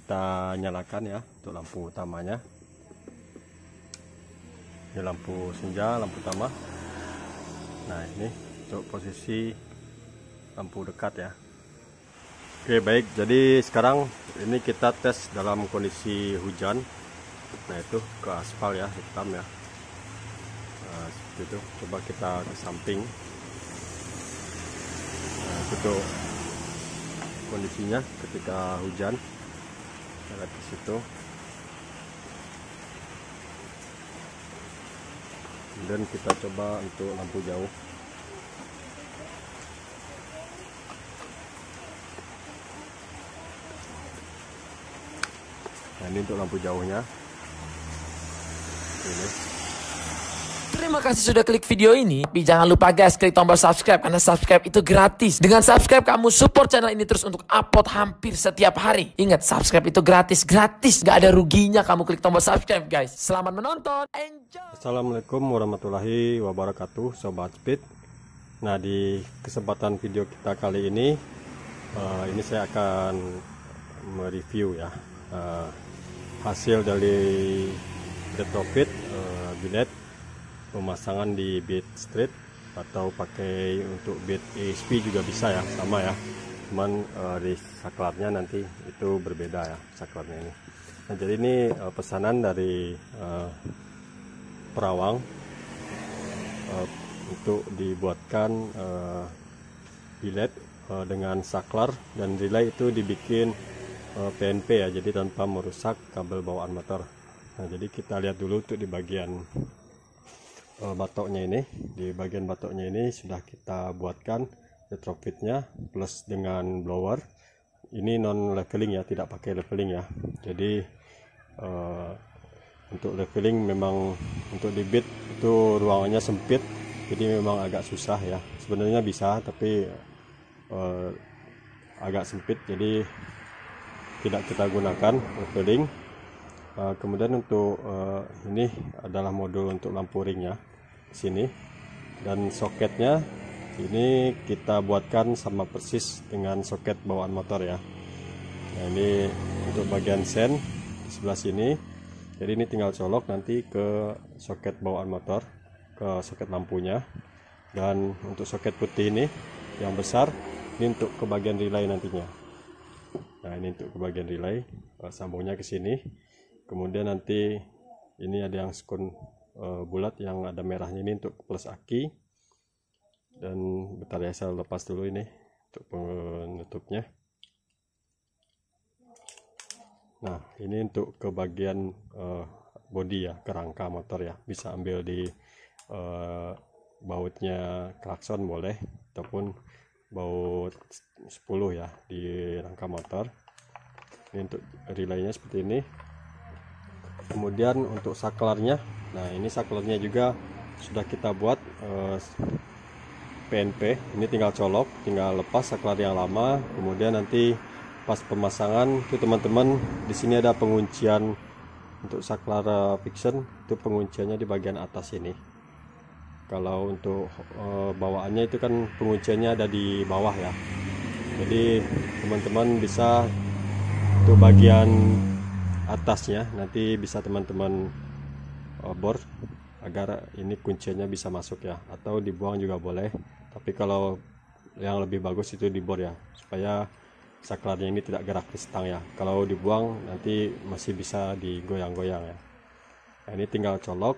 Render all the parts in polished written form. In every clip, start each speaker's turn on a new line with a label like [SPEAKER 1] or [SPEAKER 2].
[SPEAKER 1] kita nyalakan ya untuk lampu utamanya. Ini lampu senja, lampu utama. Nah, ini untuk posisi lampu dekat ya. Oke, baik, jadi sekarang ini kita tes dalam kondisi hujan. Nah, itu ke aspal ya, hitam ya. Nah, seperti itu. Coba kita ke samping. Nah, itu kondisinya ketika hujan. Kita lihat di situ. Kemudian kita coba untuk lampu jauh. Nah, ini untuk lampu jauhnya. Ini.
[SPEAKER 2] Terima kasih sudah klik video ini. Tapi jangan lupa guys, klik tombol subscribe karena subscribe itu gratis. Dengan subscribe kamu support channel ini terus untuk upload hampir setiap hari. Ingat, subscribe itu gratis, gak ada ruginya kamu klik tombol subscribe guys. Selamat menonton, enjoy.
[SPEAKER 1] Assalamualaikum warahmatullahi wabarakatuh, Sobat Speed. Nah, di kesempatan video kita kali ini saya akan mereview ya hasil dari retrofit bilet pemasangan di bit street atau pakai untuk bit ESP juga bisa ya, sama ya, cuman di saklarnya nanti itu berbeda ya saklarnya ini. Nah, jadi ini pesanan dari Perawang untuk dibuatkan bilet dengan saklar dan relay itu dibikin PNP ya, jadi tanpa merusak kabel bawaan motor. Nah, jadi kita lihat dulu untuk di bagian batoknya ini. Di bagian batoknya ini sudah kita buatkan retrofitnya plus dengan blower. Ini non leveling ya, tidak pakai leveling ya. Jadi untuk leveling memang untuk di bit itu ruangannya sempit, jadi memang agak susah ya. Sebenarnya bisa tapi agak sempit, jadi tidak kita gunakan leveling. Kemudian untuk ini adalah modul untuk lampu ringnya di sini, dan soketnya ini kita buatkan sama persis dengan soket bawaan motor ya. Nah, ini untuk bagian sen di sebelah sini, jadi ini tinggal colok nanti ke soket bawaan motor, ke soket lampunya. Dan untuk soket putih ini yang besar ini untuk ke bagian relay nantinya. Nah, ini untuk ke bagian relay, sambungnya ke sini. Kemudian nanti ini ada yang skun bulat yang ada merahnya, ini untuk plus aki. Dan bentar ya, saya lepas dulu ini untuk penutupnya. Nah, ini untuk ke bagian bodi ya, kerangka motor ya. Bisa ambil di bautnya klakson boleh, ataupun baut 10 ya di rangka motor. Ini untuk relaynya seperti ini. Kemudian untuk saklarnya, nah ini saklarnya juga sudah kita buat PNP. Ini tinggal colok, tinggal lepas saklar yang lama. Kemudian nanti pas pemasangan itu teman-teman, di sini ada penguncian untuk saklar fiction, itu pengunciannya di bagian atas ini. Kalau untuk bawaannya itu kan pengunciannya ada di bawah ya. Jadi teman-teman bisa untuk bagian atasnya nanti bisa teman-teman bor agar ini kuncinya bisa masuk ya, atau dibuang juga boleh. Tapi kalau yang lebih bagus itu dibor ya, supaya saklarnya ini tidak gerak di stang ya. Kalau dibuang nanti masih bisa digoyang-goyang ya. Nah, ini tinggal colok.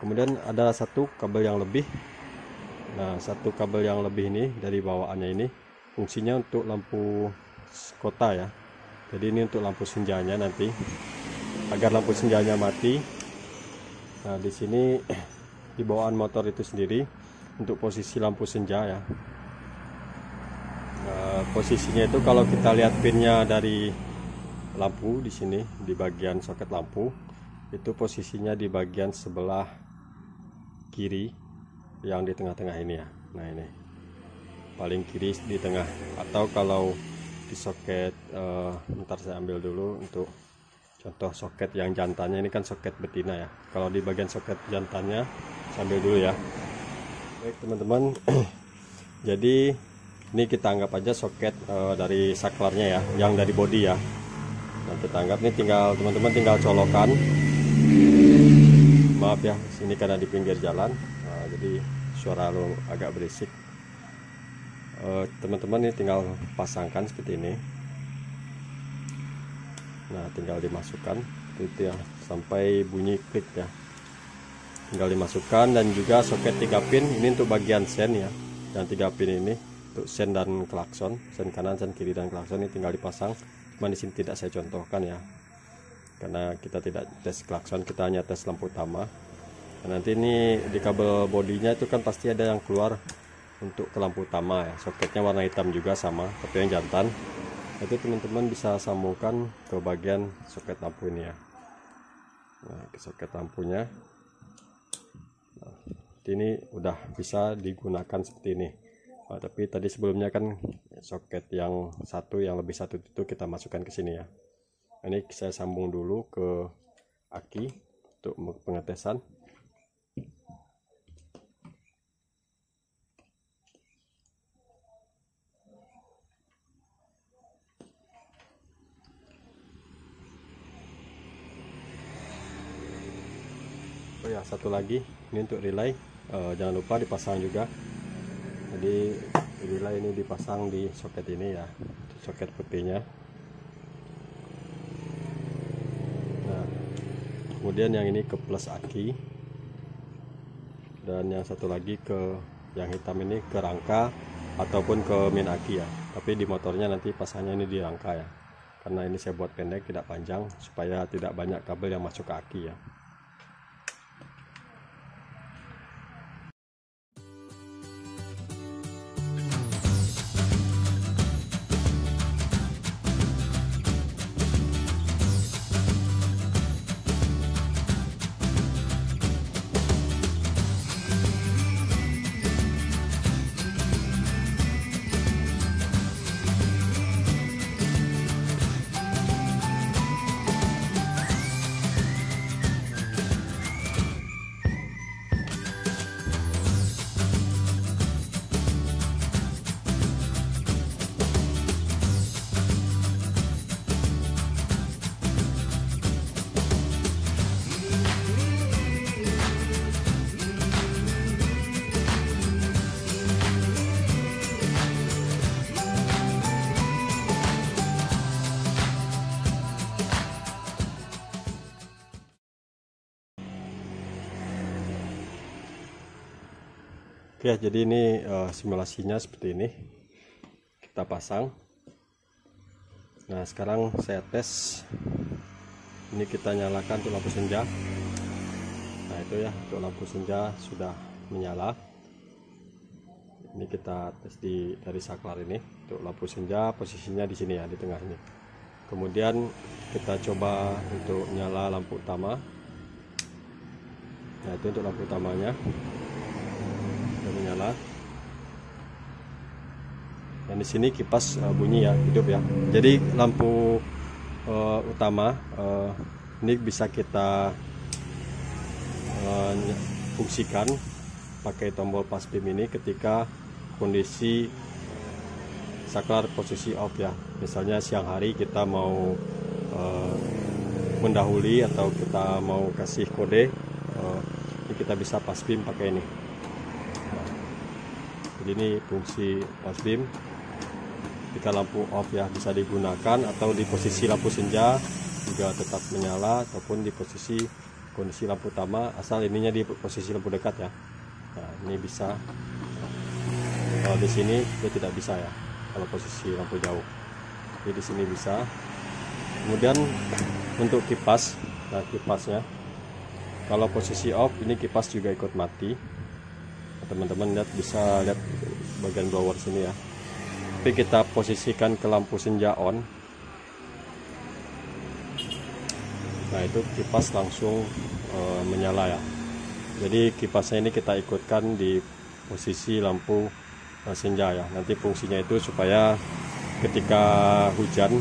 [SPEAKER 1] Kemudian ada satu kabel yang lebih. Nah, satu kabel yang lebih ini dari bawaannya ini fungsinya untuk lampu kota ya. Jadi ini untuk lampu senjanya nanti, agar lampu senjanya mati. Nah, di sini di bawaan motor itu sendiri untuk posisi lampu senja ya. Posisinya itu kalau kita lihat pinnya dari lampu di sini di bagian soket lampu, itu posisinya di bagian sebelah kiri yang di tengah-tengah ini ya. Nah, ini paling kiri di tengah. Atau kalau di soket bentar saya ambil dulu untuk contoh soket yang jantannya, ini kan soket betina ya. Kalau di bagian soket jantannya saya ambil dulu ya. Baik teman-teman, jadi ini kita anggap aja soket dari saklarnya ya, yang dari bodi ya. Nah, kita anggap ini tinggal teman-teman tinggal colokan. Maaf ya, sini karena di pinggir jalan, jadi suara lo agak berisik. Teman-teman ini tinggal pasangkan seperti ini. Nah, tinggal dimasukkan itu ya sampai bunyi klik ya. Tinggal dimasukkan, dan juga soket 3 pin ini untuk bagian sen ya. Yang 3 pin ini untuk sen dan klakson, sen kanan, sen kiri dan klakson ini tinggal dipasang. Cuma di sini tidak saya contohkan ya, karena kita tidak tes klakson, kita hanya tes lampu utama. Nah, nanti ini di kabel bodinya itu kan pasti ada yang keluar untuk ke lampu utama ya. Soketnya warna hitam juga sama, tapi yang jantan. Itu teman-teman bisa sambungkan ke bagian soket lampu ini ya. Nah, ke soket lampunya. Nah, ini udah bisa digunakan seperti ini. Tapi tadi sebelumnya kan soket yang lebih satu itu kita masukkan ke sini ya. Ini saya sambung dulu ke aki untuk pengetesan. Oh ya, satu lagi ini untuk relay, jangan lupa dipasang juga. Jadi relay ini dipasang di soket ini ya, soket putihnya. Nah, kemudian yang ini ke plus aki, dan yang satu lagi ke yang hitam ini ke rangka ataupun ke min aki ya. Tapi di motornya nanti pasangnya ini di rangka ya, karena ini saya buat pendek tidak panjang supaya tidak banyak kabel yang masuk ke aki ya. Oke, jadi ini simulasinya seperti ini. Kita pasang. Nah, sekarang saya tes. Ini kita nyalakan untuk lampu senja. Nah, itu ya, untuk lampu senja sudah menyala. Ini kita tes dari saklar ini. Untuk lampu senja posisinya di sini ya, di tengah ini. Kemudian kita coba untuk nyala lampu utama. Nah, itu untuk lampu utamanya. Menyala, dan di sini kipas bunyi ya, hidup ya. Jadi lampu utama ini bisa kita fungsikan pakai tombol pas bim ini ketika kondisi saklar posisi off ya. Misalnya siang hari kita mau mendahului atau kita mau kasih kode, ini kita bisa pas bim pakai ini. Jadi ini fungsi pas bim. Jika lampu off ya bisa digunakan, atau di posisi lampu senja juga tetap menyala, ataupun di posisi kondisi lampu utama asal ininya di posisi lampu dekat ya. Nah, ini bisa. Kalau di sini dia tidak bisa ya, kalau posisi lampu jauh. Jadi di sini bisa. Kemudian untuk kipas, nah kipasnya kalau posisi off ini kipas juga ikut mati. Teman-teman bisa lihat bagian blower sini ya. Tapi kita posisikan ke lampu senja on. Nah, itu kipas langsung menyala ya. Jadi kipasnya ini kita ikutkan di posisi lampu senja ya. Nanti fungsinya itu supaya ketika hujan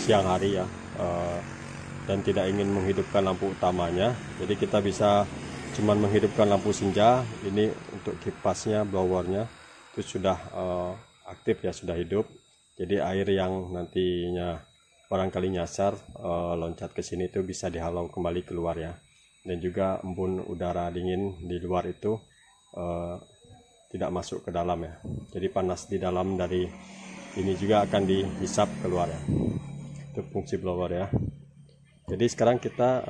[SPEAKER 1] siang hari ya, dan tidak ingin menghidupkan lampu utamanya, jadi kita bisa cuman menghidupkan lampu senja. Ini untuk kipasnya, blowernya itu sudah aktif ya, sudah hidup. Jadi air yang nantinya barangkali nyasar loncat ke sini itu bisa dihalau kembali keluar ya. Dan juga embun udara dingin di luar itu tidak masuk ke dalam ya. Jadi panas di dalam dari ini juga akan dihisap keluar ya. Itu fungsi blower ya. Jadi sekarang kita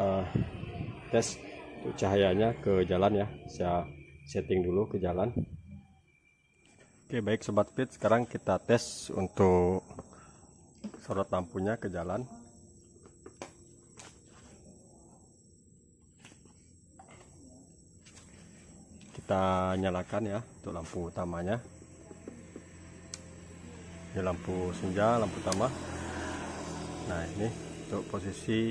[SPEAKER 1] tes untuk cahayanya ke jalan ya. Saya setting dulu ke jalan. Oke, baik Sobat Speed, sekarang kita tes untuk sorot lampunya ke jalan. Kita nyalakan ya untuk lampu utamanya. Ini lampu senja, lampu utama. Nah, ini untuk posisi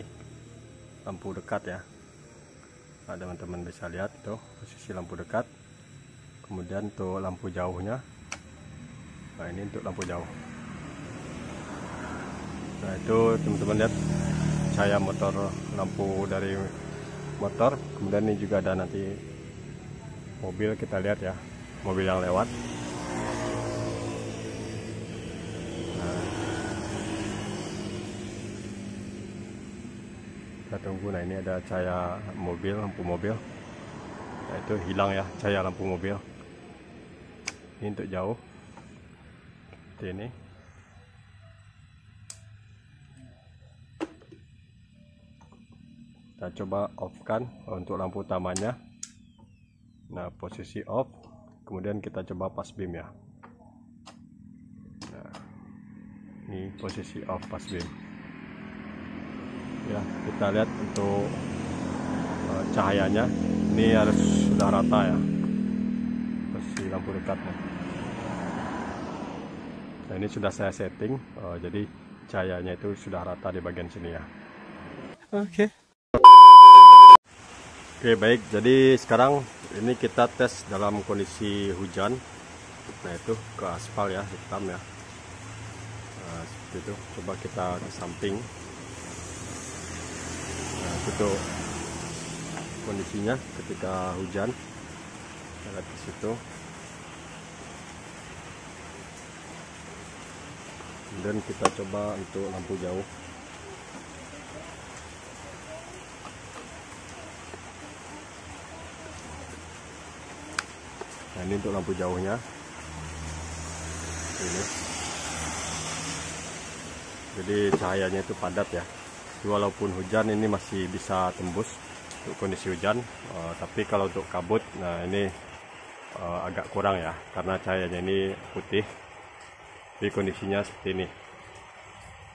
[SPEAKER 1] lampu dekat ya. Nah, teman-teman bisa lihat itu posisi lampu dekat. Kemudian untuk lampu jauhnya. Nah, ini untuk lampu jauh. Nah, itu teman-teman lihat cahaya motor, lampu dari motor. Kemudian ini juga ada nanti mobil, kita lihat ya, mobil yang lewat. Nah, kita tunggu. Nah, ini ada cahaya mobil, lampu mobil. Nah, itu hilang ya cahaya lampu mobil. Ini untuk jauh seperti ini. Kita coba off kan untuk lampu utamanya. Nah, posisi off. Kemudian kita coba pas beam ya. Nah, ini posisi off pas beam ya. Kita lihat untuk cahayanya ini harus sudah rata ya, posisi lampu dekatnya. Nah, ini sudah saya setting, jadi cahayanya itu sudah rata di bagian sini ya. Oke, baik, jadi sekarang ini kita tes dalam kondisi hujan. Nah, itu ke aspal ya, hitam ya. Nah, seperti itu. Coba kita ke samping. Nah, itu kondisinya ketika hujan. Kita lihat di situ. Kemudian kita coba untuk lampu jauh. Nah, ini untuk lampu jauhnya. Ini. Jadi cahayanya itu padat ya. Walaupun hujan ini masih bisa tembus untuk kondisi hujan. Tapi kalau untuk kabut, nah ini agak kurang ya, karena cahayanya ini putih. Jadi kondisinya seperti ini.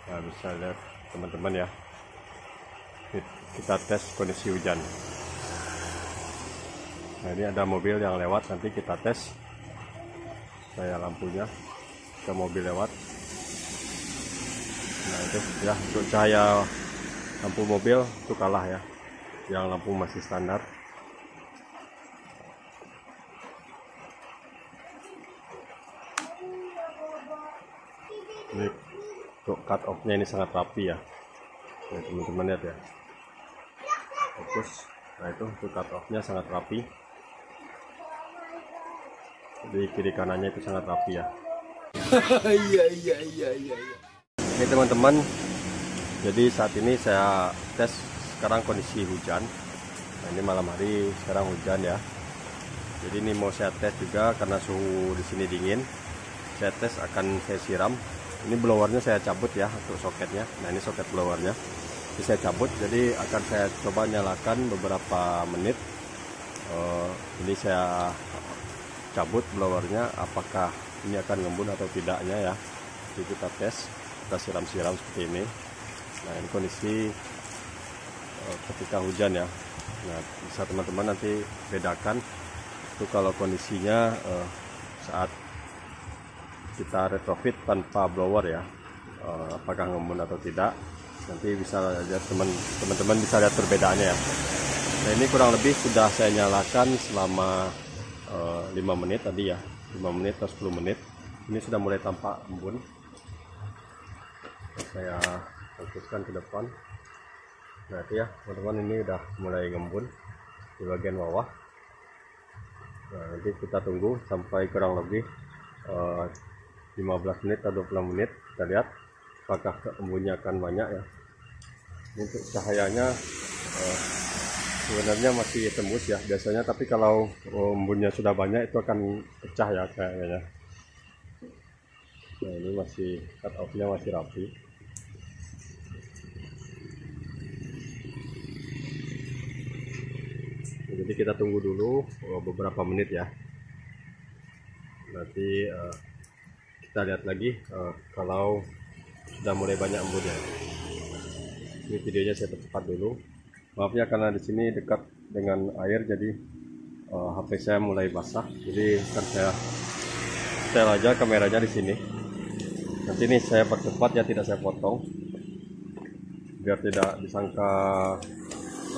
[SPEAKER 1] Nah, bisa lihat teman-teman ya. Kita tes kondisi hujan. Nah, ini ada mobil yang lewat, nanti kita tes cahaya lampunya ke mobil lewat. Nah, itu ya untuk cahaya lampu mobil itu kalah ya, yang lampu masih standar. Ini untuk cut off nya ini sangat rapi ya. Nah, teman-teman lihat ya, fokus. Nah, itu untuk cut off nya sangat rapi. Jadi kiri kanannya itu sangat rapi ya. Iya. Oke teman-teman, jadi saat ini saya tes sekarang kondisi hujan. Nah, ini malam hari, sekarang hujan ya. Jadi ini mau saya tes juga karena suhu di sini dingin. Saya tes akan saya siram. Ini blowernya saya cabut ya untuk soketnya. Nah, ini soket blowernya. Ini saya cabut, jadi akan saya coba nyalakan beberapa menit. Ini saya cabut blowernya, apakah ini akan ngembun atau tidaknya ya. Jadi kita tes, kita siram-siram seperti ini. Nah, ini kondisi ketika hujan ya. Nah, bisa teman-teman nanti bedakan itu kalau kondisinya saat kita retrofit tanpa blower ya, apakah ngembun atau tidak. Nanti bisa lihat teman-teman bisa lihat perbedaannya ya. Nah, ini kurang lebih sudah saya nyalakan selama 5 menit tadi ya, 5 menit atau 10 menit. Ini sudah mulai tampak embun. Saya fokuskan ke depan. Nah, itu ya teman-teman, ini udah mulai ngembun di bagian bawah. Nah, nanti kita tunggu sampai kurang lebih 15 menit atau 20 menit. Kita lihat apakah embunnya akan banyak ya. Untuk cahayanya sebenarnya masih tembus ya biasanya, tapi kalau embunnya sudah banyak itu akan pecah ya kayaknya. Nah, ini masih cut off-nya masih rapi. Jadi kita tunggu dulu beberapa menit ya. Nanti kita lihat lagi kalau sudah mulai banyak embunnya. Ini videonya saya percepat dulu. Maaf ya karena di sini dekat dengan air, jadi HP saya mulai basah. Jadi kan saya setel aja kameranya di sini. Nanti ini saya percepat ya, tidak saya potong, biar tidak disangka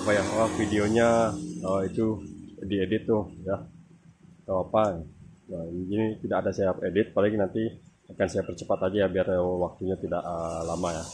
[SPEAKER 1] apa ya, videonya itu diedit tuh ya atau apa. Nah, ini tidak ada saya edit, paling nanti akan saya percepat aja ya, biar waktunya tidak lama ya.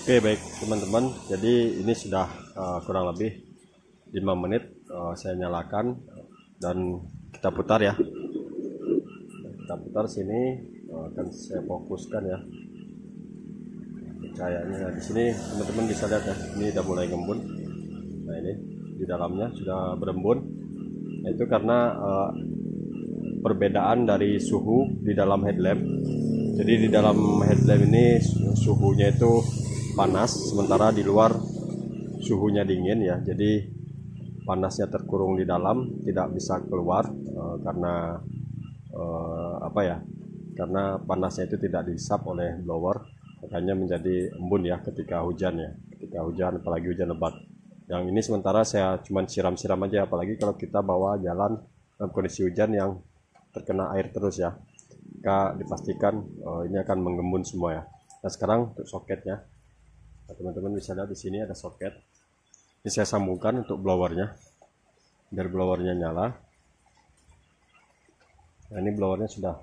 [SPEAKER 1] Oke, baik teman-teman, jadi ini sudah kurang lebih 5 menit saya nyalakan dan kita putar ya. Kita putar sini, akan saya fokuskan ya cahayanya. Di sini teman-teman bisa lihat ya, ini udah mulai ngembun. Nah, ini di dalamnya sudah berembun. Nah, itu karena perbedaan dari suhu di dalam headlamp. Jadi di dalam headlamp ini suhunya itu panas, sementara di luar suhunya dingin ya. Jadi panasnya terkurung di dalam, tidak bisa keluar karena apa ya, karena panasnya itu tidak dihisap oleh blower, makanya menjadi embun ya ketika hujan ya, ketika hujan, apalagi hujan lebat. Yang ini sementara saya cuma siram-siram aja, apalagi kalau kita bawa jalan dalam kondisi hujan yang terkena air terus ya, maka dipastikan ini akan menggembun semua ya. Nah, sekarang untuk soketnya, nah, teman-teman bisa lihat di sini ada soket. Ini saya sambungkan untuk blowernya, biar blowernya nyala. Nah, ini blowernya sudah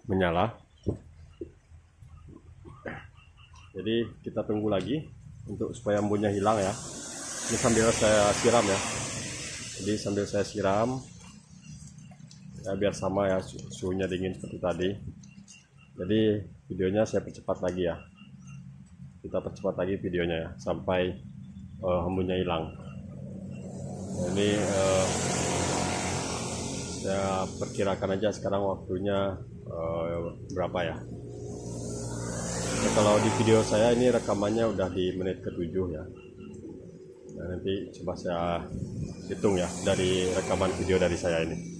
[SPEAKER 1] menyala. Jadi kita tunggu lagi untuk supaya embunnya hilang ya. Ini sambil saya siram ya. Jadi sambil saya siram ya, biar sama ya, suhunya dingin seperti tadi. Jadi videonya saya percepat lagi ya. Kita percepat lagi videonya ya, sampai embunnya hilang. Nah, ini saya perkirakan aja sekarang waktunya berapa ya. Nah, kalau di video saya ini rekamannya udah di menit ke-7 ya. Nah, nanti coba saya hitung ya dari rekaman video dari saya ini.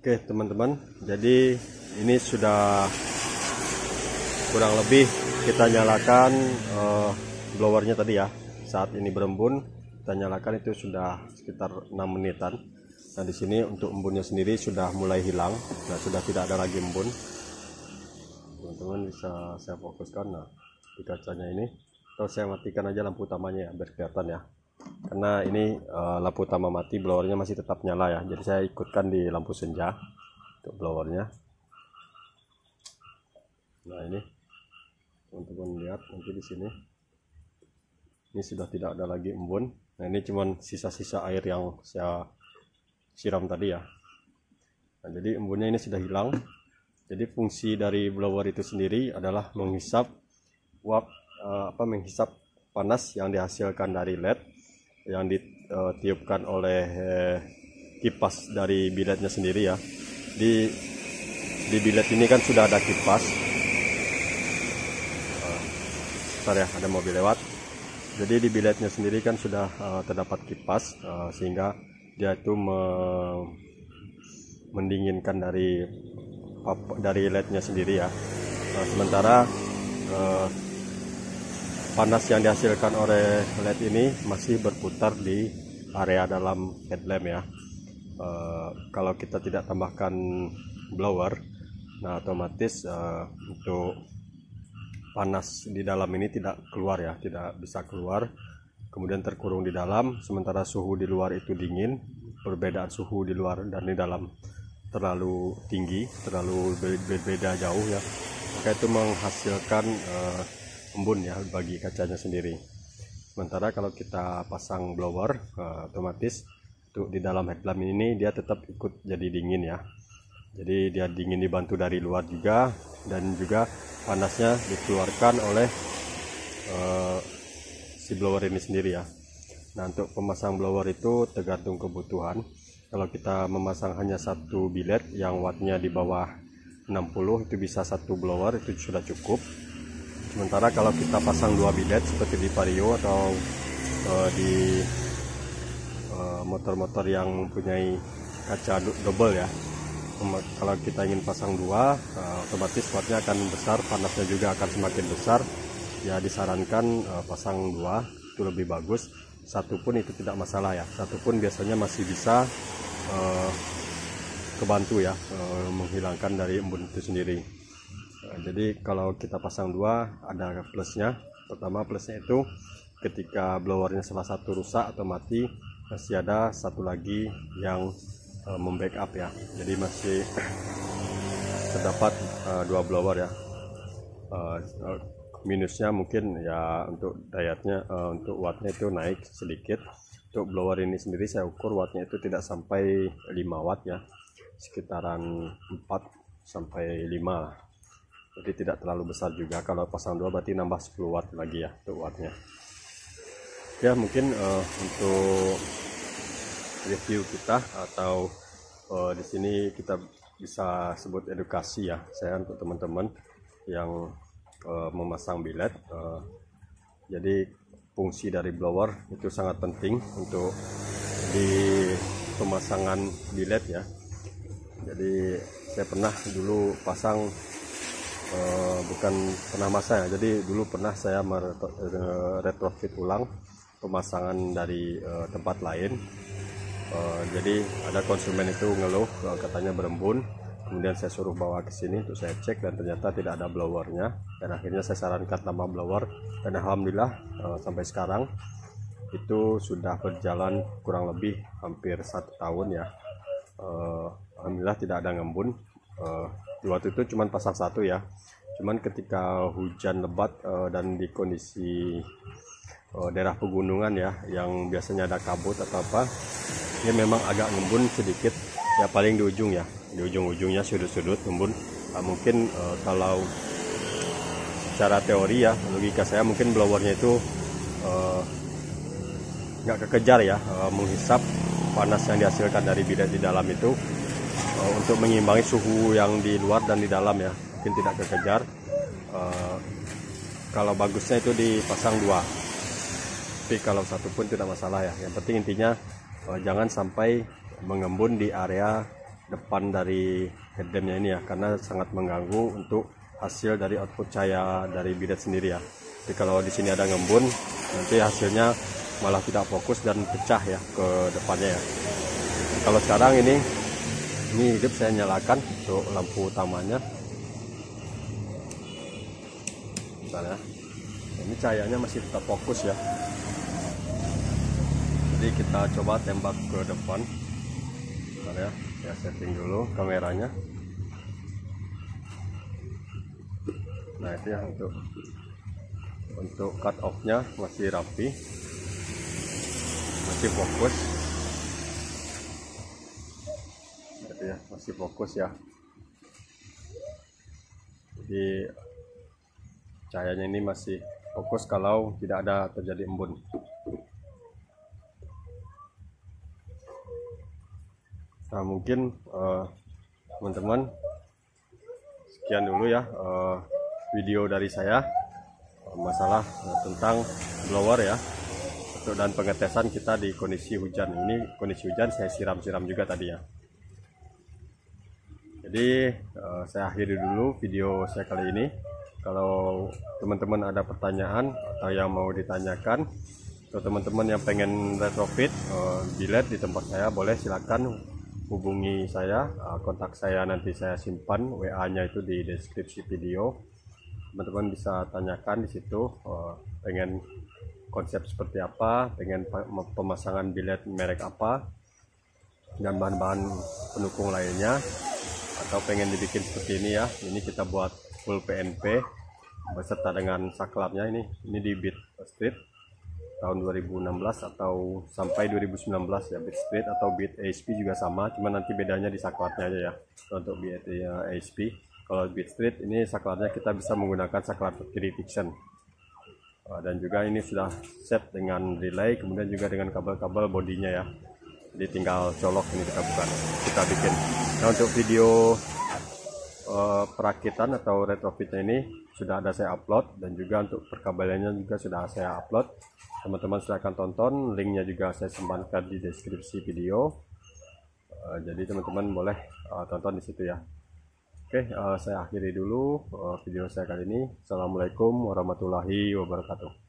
[SPEAKER 1] Oke teman-teman, jadi ini sudah kurang lebih kita nyalakan blowernya tadi ya. Saat ini berembun, kita nyalakan itu sudah sekitar 6 menitan. Nah di sini untuk embunnya sendiri sudah mulai hilang, nah sudah tidak ada lagi embun. Teman-teman bisa saya fokuskan, nah di kacanya ini, atau saya matikan aja lampu utamanya ya biar kelihatan ya. Karena ini lampu utama mati, blowernya masih tetap nyala ya. Jadi saya ikutkan di lampu senja untuk blowernya. Nah ini teman-teman lihat nanti di sini, ini sudah tidak ada lagi embun. Nah ini cuman sisa-sisa air yang saya siram tadi ya. Nah jadi embunnya ini sudah hilang. Jadi fungsi dari blower itu sendiri adalah menghisap uap, menghisap panas yang dihasilkan dari LED yang ditiupkan oleh kipas dari biletnya sendiri ya. Di bilet ini kan sudah ada kipas. Bentar ya, ada mobil lewat. Jadi di biletnya sendiri kan sudah terdapat kipas, sehingga dia itu mendinginkan dari LED-nya sendiri ya. Sementara panas yang dihasilkan oleh LED ini masih berputar di area dalam headlamp ya. Kalau kita tidak tambahkan blower, nah otomatis untuk panas di dalam ini tidak keluar ya, tidak bisa keluar, kemudian terkurung di dalam. Sementara suhu di luar itu dingin, perbedaan suhu di luar dan di dalam terlalu tinggi, terlalu berbeda jauh ya, maka itu menghasilkan embun ya bagi kacanya sendiri. Sementara kalau kita pasang blower, otomatis untuk di dalam headlamp ini dia tetap ikut jadi dingin ya. Jadi dia dingin dibantu dari luar juga, dan juga panasnya dikeluarkan oleh si blower ini sendiri ya. Nah untuk pemasang blower itu tergantung kebutuhan. Kalau kita memasang hanya satu bilet yang wattnya di bawah 60, itu bisa satu blower, itu sudah cukup. Sementara kalau kita pasang dua bilet seperti di Vario atau di motor-motor yang mempunyai kaca double ya, kalau kita ingin pasang dua, otomatis wattnya akan besar, panasnya juga akan semakin besar ya. Disarankan pasang dua, itu lebih bagus. Satu pun itu tidak masalah ya, satu pun biasanya masih bisa kebantu ya, menghilangkan dari embun itu sendiri. Jadi kalau kita pasang dua, ada plusnya. Pertama, plusnya itu ketika blowernya salah satu rusak atau mati, masih ada satu lagi yang membackup ya. Jadi masih terdapat dua blower ya. Minusnya mungkin ya untuk dayatnya, untuk wattnya itu naik sedikit. Untuk blower ini sendiri saya ukur wattnya itu tidak sampai 5 watt ya, sekitaran 4 sampai 5 lah. Jadi tidak terlalu besar juga. Kalau pasang dua berarti nambah 10 watt lagi ya untuk wattnya. Ya mungkin untuk review kita, atau di sini kita bisa sebut edukasi ya, saya untuk teman-teman yang memasang bilet. Jadi fungsi dari blower itu sangat penting untuk di pemasangan bilet ya. Jadi saya pernah dulu pasang, bukan pernah masang ya, jadi dulu pernah saya retrofit ulang pemasangan dari tempat lain. Jadi ada konsumen itu ngeluh katanya berembun, kemudian saya suruh bawa ke sini untuk saya cek, dan ternyata tidak ada blowernya, dan akhirnya saya sarankan tambah blower, dan alhamdulillah sampai sekarang itu sudah berjalan kurang lebih hampir 1 tahun ya. Alhamdulillah tidak ada ngembun. Waktu itu cuma pasang satu ya, cuman ketika hujan lebat dan di kondisi daerah pegunungan ya, yang biasanya ada kabut atau apa, dia memang agak ngembun sedikit ya, paling di ujung ya, di ujung-ujungnya sudut-sudut ngembun. Mungkin kalau secara teori ya, logika saya mungkin blowernya itu nggak kekejar ya, menghisap panas yang dihasilkan dari bilet di dalam itu untuk mengimbangi suhu yang di luar dan di dalam ya, mungkin tidak kekejar. Kalau bagusnya itu dipasang dua, tapi kalau satu pun tidak masalah ya. Yang penting intinya jangan sampai mengembun di area depan dari headlampnya ini ya, karena sangat mengganggu untuk hasil dari output cahaya dari bilet sendiri ya. Jadi kalau di sini ada ngembun, nanti hasilnya malah tidak fokus dan pecah ya ke depannya ya. Jadi kalau sekarang ini hidup, saya nyalakan untuk lampu utamanya. Bentar ya. Ini cahayanya masih tetap fokus ya. Jadi kita coba tembak ke depan. Bentar ya, saya setting dulu kameranya. Nah itu ya, untuk cut off nya masih rapi, masih fokus. Itu ya, masih fokus ya. Jadi cahayanya ini masih fokus kalau tidak ada terjadi embun. Nah mungkin teman-teman, sekian dulu ya video dari saya masalah tentang blower ya, dan pengetesan kita di kondisi hujan. Ini kondisi hujan, saya siram-siram juga tadi ya. Jadi saya akhiri dulu video saya kali ini. Kalau teman-teman ada pertanyaan atau yang mau ditanyakan, atau teman-teman yang pengen retrofit bilet di tempat saya, boleh silakan hubungi saya. Kontak saya nanti saya simpan WA-nya itu di deskripsi video. Teman-teman bisa tanyakan di situ, pengen konsep seperti apa, pengen pemasangan bilet merek apa, dan bahan-bahan pendukung lainnya, atau pengen dibikin seperti ini ya. Ini kita buat full PNP beserta dengan saklarnya. Ini di Beat Street tahun 2016 atau sampai 2019 ya. Beat Street atau Beat ASP juga sama, cuma nanti bedanya di saklarnya aja ya. Untuk Beat ASP, kalau Beat Street ini saklarnya kita bisa menggunakan saklar kiri Vixen, dan juga ini sudah set dengan relay, kemudian juga dengan kabel-kabel bodinya ya. Jadi tinggal colok, ini kita bikin. Nah untuk video perakitan atau retrofitnya ini sudah ada saya upload, dan juga untuk perkabelannya juga sudah saya upload. Teman-teman silahkan tonton, linknya juga saya sembahkan di deskripsi video. Jadi teman-teman boleh tonton di situ ya. Oke, saya akhiri dulu video saya kali ini. Assalamualaikum warahmatullahi wabarakatuh.